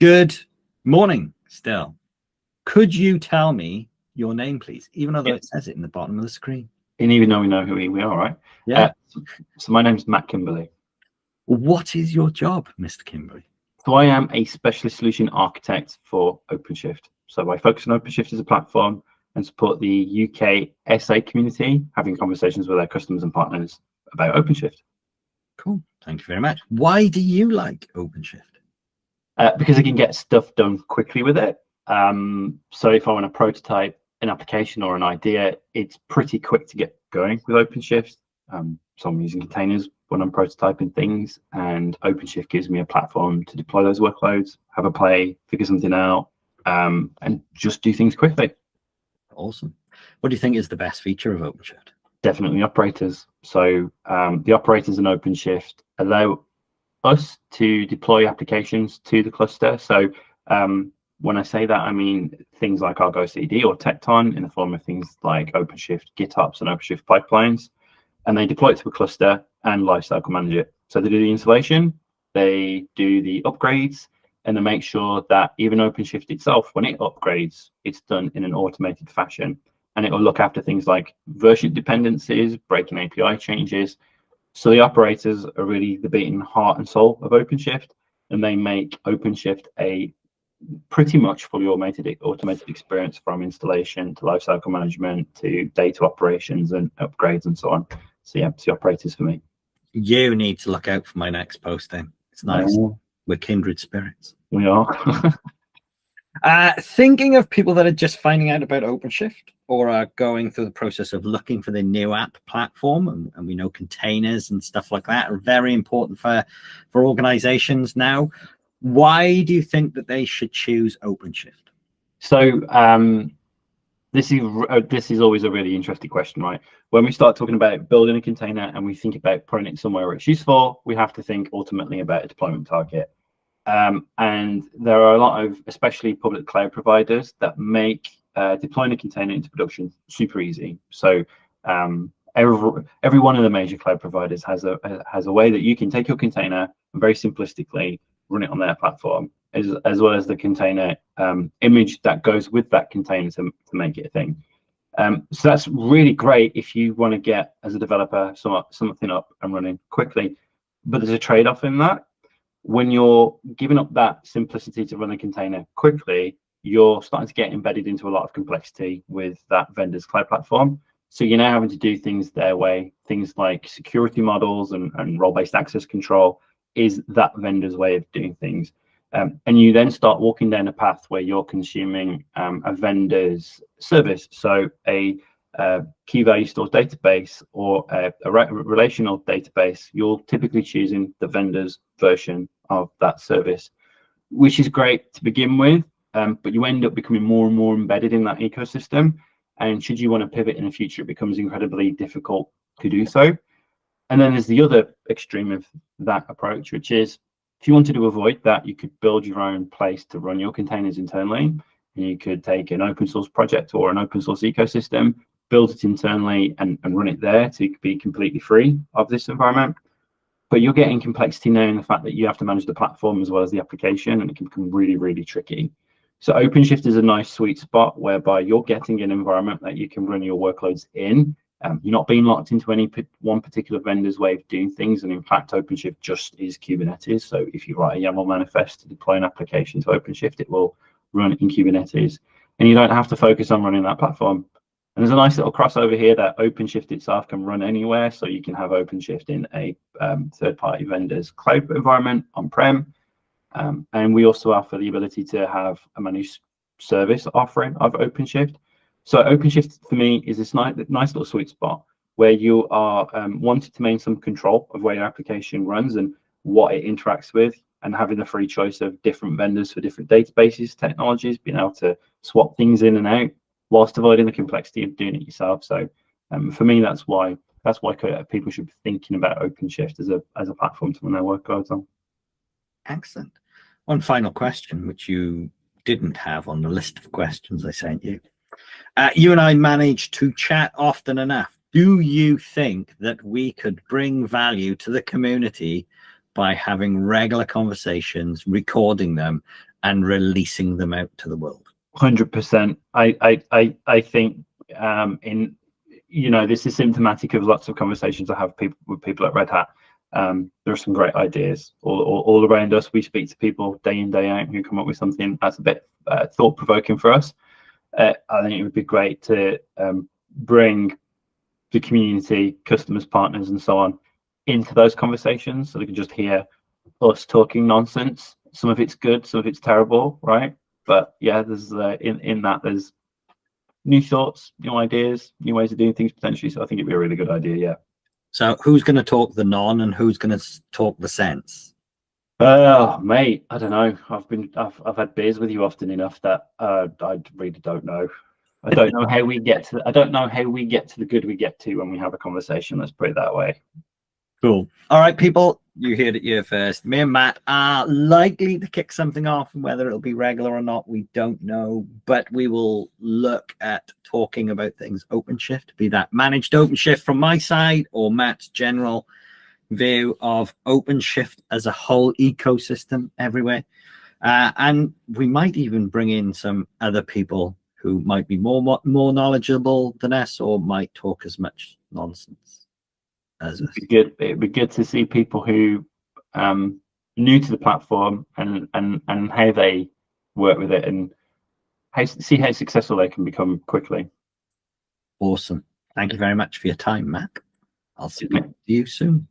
Good morning still. Could you tell me your name, please? Even though it says it in the bottom of the screen. And even though we know who we are, right? Yeah. So my name's Matt Kimberley. What is your job, Mr. Kimberley? So I am a specialist solution architect for Openshift. So I focus on Openshift as a platform and support the UK SA community, having conversations with their customers and partners about Openshift. Cool. Thank you very much. Why do you like Openshift? Because I can get stuff done quickly with it. So if I want to prototype an application or an idea, it's pretty quick to get going with Openshift. So I'm using containers when I'm prototyping things, and Openshift gives me a platform to deploy those workloads, have a play, figure something out, and just do things quickly. Awesome. What do you think is the best feature of Openshift? Definitely operators. So the operators in Openshift allow us to deploy applications to the cluster. So when I say that, I mean things like Argo CD or Tekton in the form of things like OpenShift GitOps and OpenShift pipelines, and they deploy it to a cluster and lifecycle manage it. So they do the installation, they do the upgrades, and they make sure that even OpenShift itself, when it upgrades, it's done in an automated fashion, and it will look after things like version dependencies, breaking API changes. So the operators are really the beating heart and soul of Openshift, and they make Openshift a pretty much fully automated experience, from installation to lifecycle management to data operations and upgrades and so on. So yeah, it's the operators for me. You need to look out for my next posting. It's nice. We're kindred spirits. We are. Thinking of people that are just finding out about Openshift or are going through the process of looking for the new app platform, and we know containers and stuff like that are very important for organizations now. Why do you think that they should choose Openshift? So this is always a really interesting question, right? When we start talking about building a container and we think about putting it somewhere where it's useful, we have to think ultimately about a deployment target. And there are a lot of, especially public cloud providers, that make deploying a container into production super easy. So every one of the major cloud providers has a way that you can take your container and very simplistically run it on their platform, as well as the container image that goes with that container to make it a thing. So that's really great if you want to get, as a developer, something up and running quickly. But there's a trade-off in that. When you're giving up that simplicity to run a container quickly, you're starting to get embedded into a lot of complexity with that vendor's cloud platform. So you're now having to do things their way. Things like security models and role-based access control is that vendor's way of doing things. And you then start walking down a path where you're consuming a vendor's service. So a key value stores database or a relational database, you're typically choosing the vendor's version of that service, which is great to begin with, but you end up becoming more and more embedded in that ecosystem. And should you want to pivot in the future, it becomes incredibly difficult to do so. And then there's the other extreme of that approach, which is if you wanted to avoid that, you could build your own place to run your containers internally. And you could take an open source project or an open source ecosystem, build it internally and run it there to be completely free of this environment. But you're getting complexity now in the fact that you have to manage the platform as well as the application, and it can become really, really tricky. So Openshift is a nice sweet spot whereby you're getting an environment that you can run your workloads in. You're not being locked into any one particular vendor's way of doing things. And in fact, Openshift just is Kubernetes. So if you write a YAML manifest to deploy an application to Openshift, it will run in Kubernetes. And you don't have to focus on running that platform. And there's a nice little crossover here that OpenShift itself can run anywhere. So you can have OpenShift in a third-party vendor's cloud environment on-prem. And we also offer the ability to have a managed service offering of OpenShift. So OpenShift for me is this nice little sweet spot where you are wanting to maintain some control of where your application runs and what it interacts with, and having the free choice of different vendors for different databases, technologies, being able to swap things in and out whilst avoiding the complexity of doing it yourself. So for me, that's why people should be thinking about OpenShift as a platform to run their workloads on. Excellent. One final question, which you didn't have on the list of questions I sent you. You and I manage to chat often enough. Do you think that we could bring value to the community by having regular conversations, recording them, and releasing them out to the world. 100%. I think in this is symptomatic of lots of conversations I have with people at Red Hat. There are some great ideas all around us. We speak to people day in, day out who come up with something that's a bit thought-provoking for us. I think it would be great to bring the community, customers, partners, and so on into those conversations, so they can just hear us talking nonsense. Some of it's good, some of it's terrible, right? But yeah, there's in that there's new thoughts, new ideas, new ways of doing things potentially. So I think it'd be a really good idea. Yeah. So who's going to talk the non and who's going to talk the sense? Oh, mate, I don't know. I've had beers with you often enough that I really don't know. I don't know how we get to. I don't know how we get to the good we get to when we have a conversation. Let's put it that way. Cool. All right, people, you heard it here first. Me and Matt are likely to kick something off, and whether it'll be regular or not, we don't know. But we will look at talking about things OpenShift, be that managed OpenShift from my side or Matt's general view of OpenShift as a whole ecosystem everywhere. And we might even bring in some other people who might be more knowledgeable than us or might talk as much nonsense as us. It'd be good to see people who new to the platform and how they work with it and see how successful they can become quickly. Awesome. Thank you very much for your time, Matt. I'll speak to you soon.